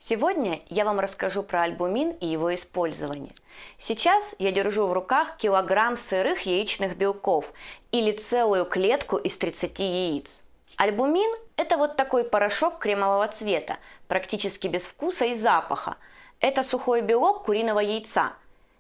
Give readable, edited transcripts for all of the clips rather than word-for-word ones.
Сегодня я вам расскажу про альбумин и его использование. Сейчас я держу в руках килограмм сырых яичных белков или целую клетку из 30 яиц. Альбумин – это вот такой порошок кремового цвета, практически без вкуса и запаха. Это сухой белок куриного яйца.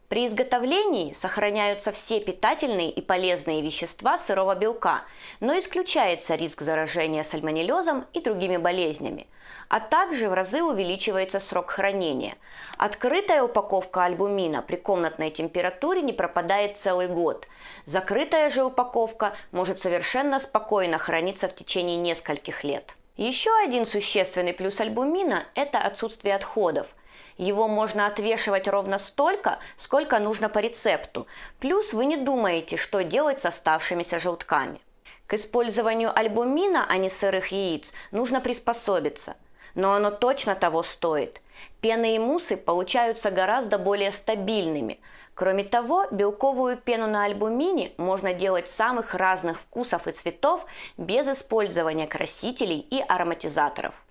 При изготовлении сохраняются все питательные и полезные вещества сырого белка, но исключается риск заражения сальмонеллезом и другими болезнями, а также в разы увеличивается срок хранения. Открытая упаковка альбумина при комнатной температуре не пропадает целый год. Закрытая же упаковка может совершенно спокойно храниться в течение нескольких лет. Еще один существенный плюс альбумина – это отсутствие отходов. Его можно отвешивать ровно столько, сколько нужно по рецепту. Плюс вы не думаете, что делать с оставшимися желтками. К использованию альбумина, а не сырых яиц, нужно приспособиться. Но оно точно того стоит. Пены и муссы получаются гораздо более стабильными. Кроме того, белковую пену на альбумине можно делать самых разных вкусов и цветов без использования красителей и ароматизаторов.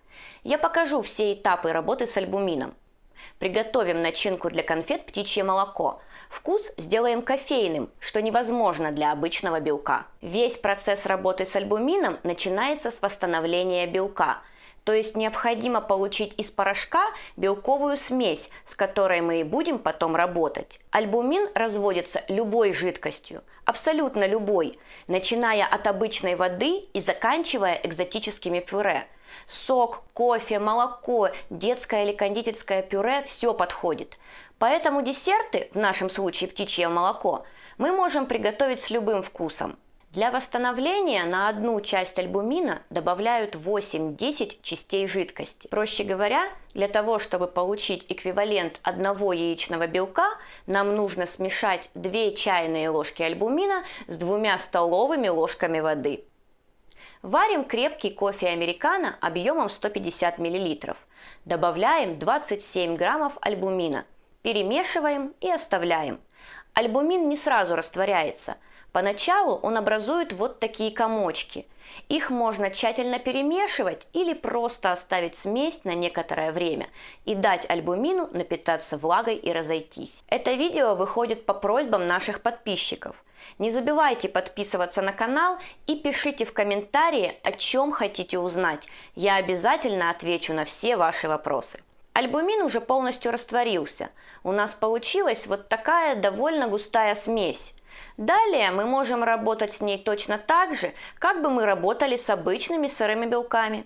Я покажу все этапы работы с альбумином. Приготовим начинку для конфет «Птичье молоко». Вкус сделаем кофейным, что невозможно для обычного белка. Весь процесс работы с альбумином начинается с восстановления белка. То есть необходимо получить из порошка белковую смесь, с которой мы и будем потом работать. Альбумин разводится любой жидкостью, абсолютно любой, начиная от обычной воды и заканчивая экзотическими пюре. Сок, кофе, молоко, детское или кондитерское пюре – все подходит. Поэтому десерты, в нашем случае птичье молоко, мы можем приготовить с любым вкусом. Для восстановления на одну часть альбумина добавляют 8-10 частей жидкости. Проще говоря, для того, чтобы получить эквивалент одного яичного белка, нам нужно смешать 2 чайные ложки альбумина с 2 столовыми ложками воды. Варим крепкий кофе американо объемом 150 мл. Добавляем 27 граммов альбумина. Перемешиваем и оставляем. Альбумин не сразу растворяется. Поначалу он образует вот такие комочки. Их можно тщательно перемешивать или просто оставить смесь на некоторое время и дать альбумину напитаться влагой и разойтись. Это видео выходит по просьбам наших подписчиков. Не забывайте подписываться на канал и пишите в комментарии, о чем хотите узнать. Я обязательно отвечу на все ваши вопросы. Альбумин уже полностью растворился. У нас получилась вот такая довольно густая смесь. Далее мы можем работать с ней точно так же, как бы мы работали с обычными сырыми белками.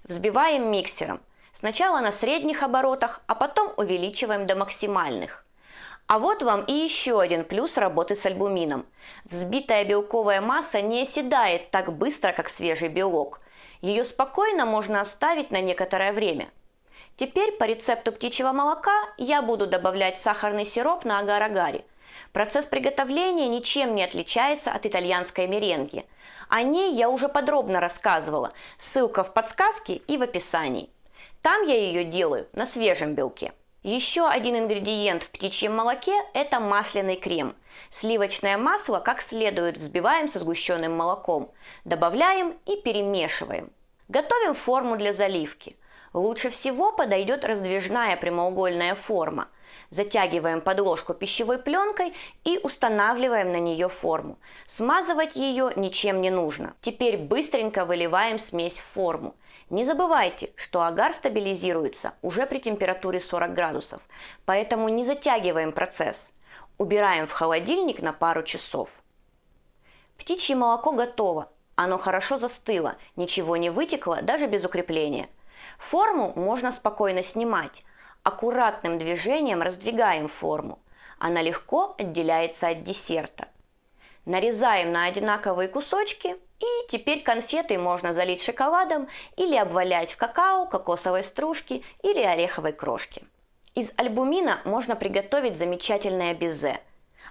Взбиваем миксером. Сначала на средних оборотах, а потом увеличиваем до максимальных. А вот вам и еще один плюс работы с альбумином. Взбитая белковая масса не оседает так быстро, как свежий белок. Ее спокойно можно оставить на некоторое время. Теперь по рецепту птичьего молока я буду добавлять сахарный сироп на агар-агаре. Процесс приготовления ничем не отличается от итальянской меренги. О ней я уже подробно рассказывала, ссылка в подсказке и в описании. Там я ее делаю на свежем белке. Еще один ингредиент в птичьем молоке – это масляный крем. Сливочное масло как следует взбиваем со сгущенным молоком, добавляем и перемешиваем. Готовим форму для заливки. Лучше всего подойдет раздвижная прямоугольная форма. Затягиваем подложку пищевой пленкой и устанавливаем на нее форму. Смазывать ее ничем не нужно. Теперь быстренько выливаем смесь в форму. Не забывайте, что агар стабилизируется уже при температуре 40 градусов, поэтому не затягиваем процесс. Убираем в холодильник на пару часов. Птичье молоко готово. Оно хорошо застыло, ничего не вытекло даже без укрепления. Форму можно спокойно снимать. Аккуратным движением раздвигаем форму. Она легко отделяется от десерта. Нарезаем на одинаковые кусочки, и теперь конфеты можно залить шоколадом или обвалять в какао, кокосовой стружке или ореховой крошке. Из альбумина можно приготовить замечательное безе.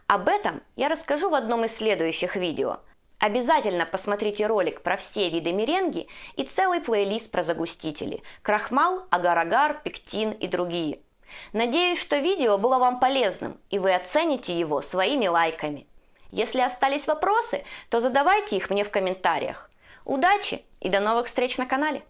Об этом я расскажу в одном из следующих видео. Обязательно посмотрите ролик про все виды меренги и целый плейлист про загустители – крахмал, агар-агар, пектин и другие. Надеюсь, что видео было вам полезным и вы оцените его своими лайками. Если остались вопросы, то задавайте их мне в комментариях. Удачи и до новых встреч на канале!